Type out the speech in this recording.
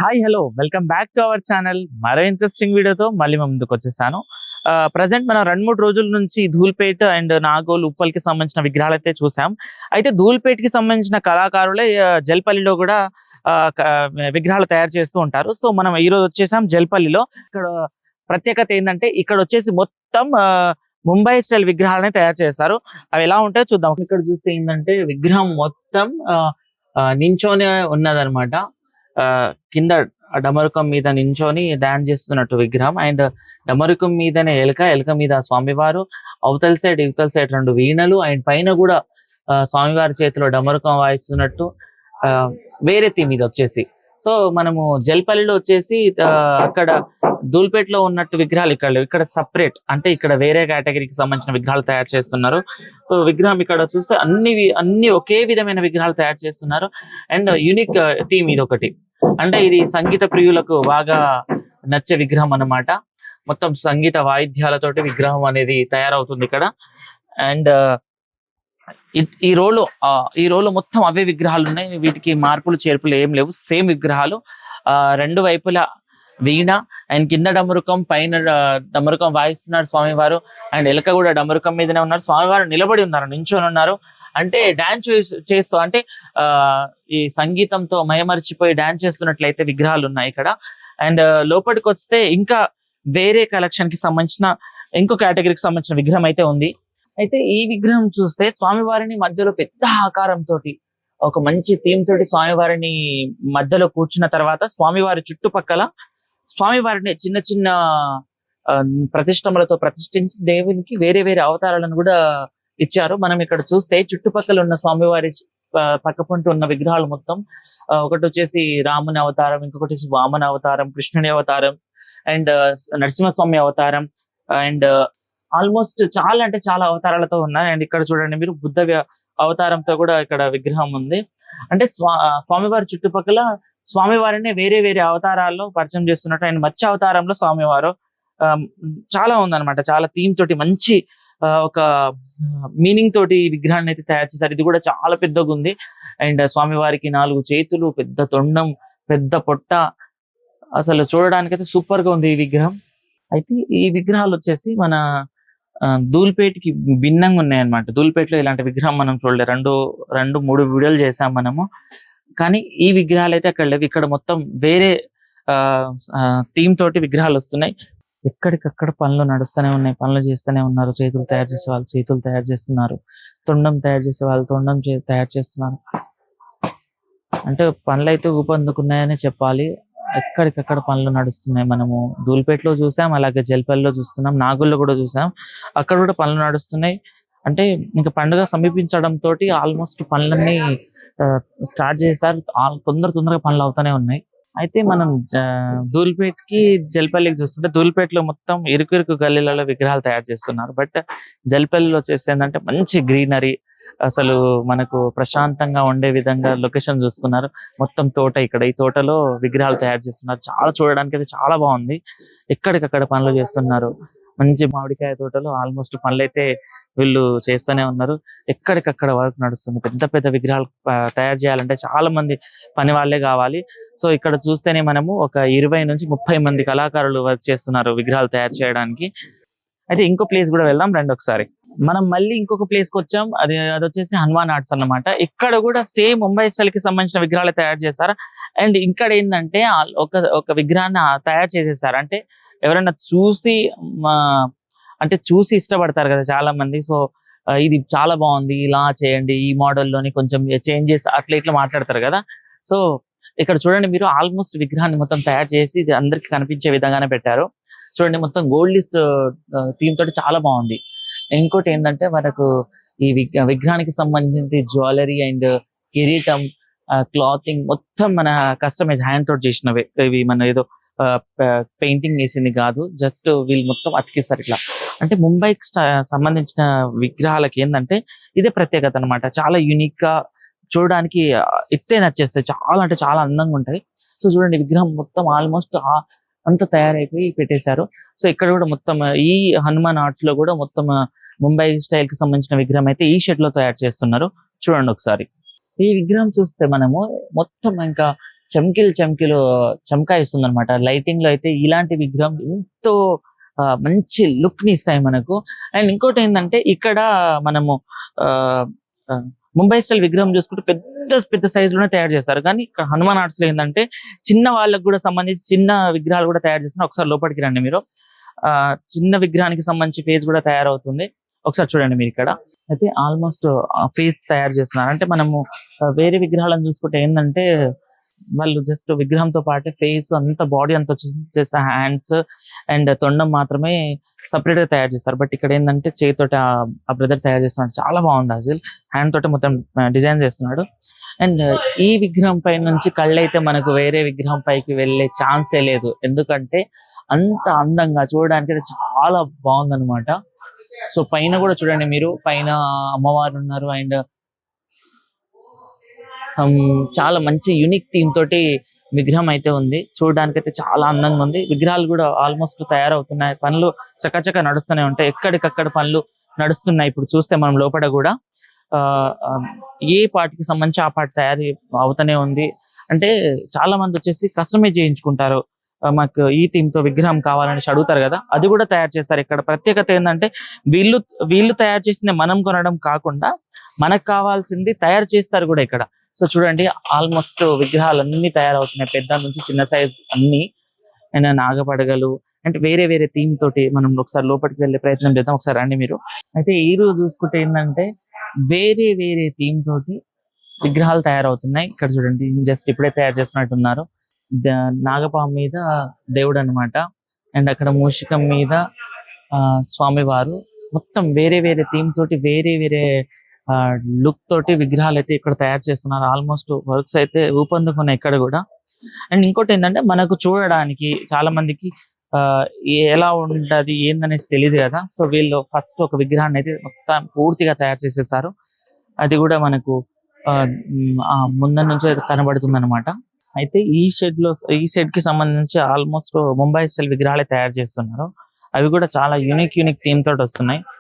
Hi hello welcome back to our channel. మరో interesting వీడియోతో మళ్ళీ మేము ముందుకు వచ్చేసాను. ప్రజెంట్ మనం 2-3 రోజుల నుంచి ధూల్పేట్ అండ్ నాగోల్, ఉప్పల్కి సంబంధించిన విగ్రహాలు అయితే చూసాం. అయితే ధూల్పేట్కి సంబంధించిన కళాకారులే జల్పల్లిలో కూడా విగ్రహాలు తయారు చేస్తూ ఉంటారు. సో మనం ఈ రోజు వచ్చేసాం జల్పల్లిలో. ఇక్కడ ప్రత్యేకత ఏంటంటే ఇక్కడ వచ్చేసి మొత్తం ముంబై స్టైల్ విగ్రహాలనే తయారు చేస్తారు. అవి ఎలా ఉంటాయో చూద్దాం. ఇక్కడ చూస్తే ఏంటంటే విగ్రహం మొత్తం నించోనే ఉన్నదనమాట. కింద డమరుకం మీద నించొని డాన్స్ చేస్తున్నట్టు విగ్రహం. అండ్ డమరుకం మీదనే ఎలుక మీద స్వామివారు, అవతల సైడ్ ఇవతల సైడ్ 2 వీణలు, అండ్ పైన కూడా స్వామివారి చేతిలో డమరుకం వాయిస్తున్నట్టు వేరే థీమ్ ఇది వచ్చేసి. సో మనము జల్పల్లిలో వచ్చేసి అక్కడ ధూల్పేట్లో ఉన్నట్టు విగ్రహాలు ఇక్కడ సపరేట్, అంటే ఇక్కడ వేరే కేటగిరీకి సంబంధించిన విగ్రహాలు తయారు చేస్తున్నారు. సో విగ్రహం ఇక్కడ చూస్తే అన్ని ఒకే విధమైన విగ్రహాలు తయారు చేస్తున్నారు. అండ్ యూనిక్ థీమ్ ఇది ఒకటి, అంటే ఇది సంగీత ప్రియులకు బాగా నచ్చే విగ్రహం అన్నమాట. మొత్తం సంగీత వాయిద్యాలతోటి విగ్రహం అనేది తయారవుతుంది ఇక్కడ. అండ్ ఈ రోలో మొత్తం అవే విగ్రహాలు ఉన్నాయి. వీటికి మార్పులు చేర్పులు ఏం లేవు, సేమ్ విగ్రహాలు. 2 వైపులా వీణ అండ్ కింద డమరుకం, పైన డమరుకం వాయిస్తున్నారు స్వామివారు. అండ్ ఎలక కూడా డమరుకం మీదనే ఉన్నారు. స్వామివారు నిలబడి ఉన్నారు, నించొని ఉన్నారు. అంటే డాన్స్ చేస్తూ, అంటే ఈ సంగీతంతో మయమర్చిపోయి డాన్స్ చేస్తున్నట్లయితే విగ్రహాలు ఉన్నాయి ఇక్కడ. అండ్ లోపలికి వస్తే ఇంకా వేరే కలెక్షన్ కి సంబంధించిన ఇంకో కేటగిరీకి సంబంధించిన విగ్రహం అయితే ఉంది. అయితే ఈ విగ్రహం చూస్తే స్వామివారిని మధ్యలో పెద్ద ఆకారంతో ఒక మంచి థీమ్ తోటి స్వామివారిని మధ్యలో కూర్చున్న తర్వాత స్వామివారి చుట్టుపక్కల స్వామివారిని చిన్న చిన్న ప్రతిష్టములతో ప్రతిష్ఠించి దేవునికి వేరే వేరే అవతారాలను కూడా ఇచ్చారు. మనం ఇక్కడ చూస్తే చుట్టుపక్కల ఉన్న స్వామివారి పక్కపంటూ ఉన్న విగ్రహాలు మొత్తం ఒకటి వచ్చేసి రాముని అవతారం, ఇంకొకటి వచ్చేసి వామన అవతారం, కృష్ణుని అవతారం, అండ్ నరసింహస్వామి అవతారం, అండ్ ఆల్మోస్ట్ చాలా అంటే చాలా అవతారాలతో ఉన్నాయి. అండ్ ఇక్కడ చూడండి మీరు బుద్ధ అవతారంతో కూడా ఇక్కడ విగ్రహం ఉంది. అంటే స్వామివారి చుట్టుపక్కల స్వామివారిని వేరే వేరే అవతారాల్లో పరిచయం చేస్తున్నట్టు. అండ్ మత్స్య అవతారంలో స్వామివారు చాలా ఉందన్నమాట. చాలా థీమ్ తోటి మంచి ఒక మీనింగ్ తోటి ఈ విగ్రహాన్ని అయితే తయారు చేశారు. ఇది కూడా చాలా పెద్దగా ఉంది. అండ్ స్వామివారికి 4 చేతులు, పెద్ద తొండం, పెద్ద పొట్ట, అసలు చూడడానికి అయితే సూపర్ గా ఉంది ఈ విగ్రహం. అయితే ఈ విగ్రహాలు వచ్చేసి మన ధూల్పేట్కి భిన్నంగా ఉన్నాయన్నమాట. ధూల్పేట్లో ఇలాంటి విగ్రహం మనం చూడలేదు. 2-3 వీడియోలు చేసాం మనము, కానీ ఈ విగ్రహాలు అయితే అక్కడ లేవు. ఇక్కడ మొత్తం వేరే థీమ్ తోటి విగ్రహాలు వస్తున్నాయి. ఎక్కడికక్కడ పనులు నడుస్తూనే ఉన్నాయి, పనులు చేస్తూనే ఉన్నారు. చేతులు తయారు చేసే వాళ్ళు చేతులు తయారు చేస్తున్నారు, తొండం తయారు చేసే వాళ్ళు తొండం తయారు చేస్తున్నారు. అంటే పనులు అయితే ఊపందుకున్నాయని చెప్పాలి. ఎక్కడికక్కడ పనులు నడుస్తున్నాయి. మనము ధూల్పేట్లో చూసాం, అలాగే జల్పల్లిలో చూస్తున్నాం, నాగోల్లో కూడా చూసాం, అక్కడ కూడా పనులు నడుస్తున్నాయి. అంటే ఇంకా పండుగ సమీపించడం తోటి ఆల్మోస్ట్ పనులన్నీ స్టార్ట్ చేశారు. తొందరగా పనులు అవుతానే ఉన్నాయి. అయితే మనం ధూల్పేట్కి జల్పల్లికి చూస్తుంటే ధూల్పేట్లో మొత్తం ఇరుకు గల్లీలలో విగ్రహాలు తయారు చేస్తున్నారు. బట్ జల్పల్లిలో వచ్చేసి ఏంటంటే మంచి గ్రీనరీ, అసలు మనకు ప్రశాంతంగా ఉండే విధంగా లొకేషన్ చూసుకున్నారు. మొత్తం తోట, ఇక్కడ ఈ తోటలో విగ్రహాలు తయారు చేస్తున్నారు. చాలా చూడడానికి అయితే చాలా బాగుంది. ఎక్కడికక్కడ పనులు చేస్తున్నారు. మంచి మామిడికాయ తోటలో ఆల్మోస్ట్ పనులు అయితే వీళ్ళు చేస్తూనే ఉన్నారు. ఎక్కడికక్కడ వర్క్ నడుస్తుంది. పెద్ద పెద్ద విగ్రహాలు తయారు చేయాలంటే చాలా మంది పని వాళ్ళే కావాలి. సో ఇక్కడ చూస్తేనే మనము ఒక 20 నుంచి 30 మంది కళాకారులు వర్క్ చేస్తున్నారు విగ్రహాలు తయారు చేయడానికి. అయితే ఇంకో ప్లేస్ కూడా వెళ్దాం రండి ఒకసారి. మనం మళ్ళీ ఇంకొక ప్లేస్ కి వచ్చాం. అది వచ్చేసి హనుమాన్ ఆర్ట్స్ అన్నమాట. ఇక్కడ కూడా సేమ్ ముంబై స్టైల్ కి సంబంధించిన విగ్రహాలు తయారు చేస్తారు. అండ్ ఇక్కడ ఏంటంటే ఒక విగ్రహాన్ని తయారు చేసేస్తారు. అంటే ఎవరైనా చూసి ఇష్టపడతారు కదా చాలా మంది. సో ఇది చాలా బాగుంది, ఇలా చేయండి, ఈ మోడల్లోని కొంచెం చేంజెస్ అట్లా ఇట్లా మాట్లాడతారు కదా. సో ఇక్కడ చూడండి మీరు, ఆల్మోస్ట్ విగ్రహాన్ని మొత్తం తయారు చేసి ఇది అందరికి కనిపించే విధంగానే పెట్టారు. చూడండి మొత్తం గోల్డ్ థీమ్ తోటి చాలా బాగుంది. ఇంకోటి ఏంటంటే మనకు ఈ విగ్రహానికి సంబంధించి జ్యువెలరీ అండ్ కిరీటం, క్లాతింగ్ మొత్తం మన కస్టమైజ్ హ్యాండ్ తోటి చేసినవే. ఇవి మన ఏదో పెయింటింగ్ వేసింది కాదు, జస్ట్ వీళ్ళు మొత్తం అతికిస్తారు ఇట్లా. అంటే ముంబైకి సంబంధించిన విగ్రహాలకి ఏంటంటే ఇదే ప్రత్యేకత అనమాట. చాలా యూనిక్ గా చూడడానికి ఇట్టే నచ్చేస్తాయి. చాలా అంటే చాలా అందంగా ఉంటాయి. సో చూడండి విగ్రహం మొత్తం ఆల్మోస్ట్ అంతా తయారైపోయి పెట్టేశారు. సో ఇక్కడ కూడా మొత్తం ఈ హనుమాన్ ఆర్ట్స్ లో కూడా మొత్తం ముంబై స్టైల్ కి సంబంధించిన విగ్రహం అయితే ఈ షెడ్ లో తయారు చేస్తున్నారు. చూడండి ఒకసారి. ఈ విగ్రహం చూస్తే మనము మొత్తం ఇంకా చమ్కిలు చమకాయిస్తుంది అనమాట. లైటింగ్ లో అయితే ఇలాంటి విగ్రహం ఎంతో మంచి లుక్ ని ఇస్తాయి మనకు. అండ్ ఇంకోటి ఏంటంటే ఇక్కడ మనము ఆ ఆ, ముంబై స్టైల్ విగ్రహం చూసుకుంటే పెద్ద పెద్ద సైజ్ లోనే తయారు చేస్తారు. కానీ ఇక్కడ హనుమాన్ ఆర్ట్స్ లో ఏంటంటే చిన్న వాళ్ళకు కూడా సంబంధించి చిన్న విగ్రహాలు కూడా తయారు చేస్తున్నారు. ఒకసారి లోపలికి రండి మీరు. చిన్న విగ్రహానికి సంబంధించి ఫేస్ కూడా తయారవుతుంది. ఒకసారి చూడండి మీరు ఇక్కడ అయితే ఆల్మోస్ట్ ఫేస్ తయారు చేస్తున్నారు. అంటే మనము వేరే విగ్రహాలను చూసుకుంటే ఏంటంటే వాళ్ళు జస్ట్ విగ్రహంతో పాటే ఫేస్ అంత బాడీ అంతా వచ్చేసి హ్యాండ్స్ అండ్ తొండం మాత్రమే సపరేట్ గా తయారు చేస్తారు. బట్ ఇక్కడ ఏంటంటే చేతితోటి ఆ బ్రదర్ తయారు చేస్తున్నాడు. చాలా బాగుంది అసలు. హ్యాండ్ తోటి మొత్తం డిజైన్ చేస్తున్నాడు. అండ్ ఈ విగ్రహం పై నుంచి కళ్ళు అయితే మనకు వేరే విగ్రహం పైకి వెళ్ళే ఛాన్సే లేదు. ఎందుకంటే అంత అందంగా చూడడానికి అయితే చాలా బాగుందన్నమాట. సో పైన కూడా చూడండి మీరు, పైన అమ్మవారు ఉన్నారు. అండ్ చాలా మంచి యూనిక్ థీమ్ తోటి విగ్రహం అయితే ఉంది. చూడడానికి అయితే చాలా అందంగా ఉంది. విగ్రహాలు కూడా ఆల్మోస్ట్ తయారవుతున్నాయి. పనులు చకచక నడుస్తూనే ఉంటాయి. ఎక్కడికక్కడ పనులు నడుస్తున్నాయి. ఇప్పుడు చూస్తే మనం లోపల కూడా ఆ ఆ, ఏ పార్ట్కి సంబంధించి ఆ పార్ట్ తయారీ అవుతూనే ఉంది. అంటే చాలా మంది వచ్చేసి కస్టమైజ్ చేయించుకుంటారు. మాకు ఈ థీమ్ తో విగ్రహం కావాలని అడుగుతారు కదా, అది కూడా తయారు చేస్తారు. ఇక్కడ ప్రత్యేకత ఏంటంటే వీళ్ళు వీళ్ళు తయారు చేసింది మనం కొనడం కాకుండా మనకు కావాల్సింది తయారు చేస్తారు కూడా ఇక్కడ. సో చూడండి ఆల్మోస్ట్ విగ్రహాలు అన్ని తయారవుతున్నాయి, పెద్ద నుంచి చిన్న సైజ్ అన్ని. అండ్ నాగపడగలు అంటే వేరే వేరే థీమ్ తోటి మనం ఒకసారి లోపలికి వెళ్ళే ప్రయత్నం చేద్దాం. ఒకసారి రండి మీరు. అయితే ఈ రోజు చూసుకుంటే ఏంటంటే వేరే వేరే థీమ్ తోటి విగ్రహాలు తయారవుతున్నాయి. ఇక్కడ చూడండి జస్ట్ ఇప్పుడే తయారు చేస్తున్నట్టున్నారు. నాగపాము మీద దేవుడు అన్నమాట. అండ్ అక్కడ మూషికం మీద స్వామివారు. మొత్తం వేరే వేరే థీమ్ తోటి వేరే వేరే లుక్ తోటి విగ్రహాలు అయితే ఇక్కడ తయారు చేస్తున్నారు. ఆల్మోస్ట్ వర్క్స్ అయితే ఊపందుకున్నాయి ఇక్కడ కూడా. అండ్ ఇంకోటి ఏంటంటే మనకు చూడడానికి చాలా మందికి ఆ ఎలా ఉంటది ఏందనేసి తెలియదు కదా. సో వీళ్ళు ఫస్ట్ ఒక విగ్రహాన్ని అయితే మొత్తం పూర్తిగా తయారు చేసేసారు. అది కూడా మనకు ముందర నుంచి కనబడుతుంది అనమాట. అయితే ఈ షెడ్ కి సంబంధించి ఆల్మోస్ట్ ముంబై స్టైల్ విగ్రహాలే తయారు చేస్తున్నారు. అవి కూడా చాలా యూనిక్ థీమ్ తోటి వస్తున్నాయి.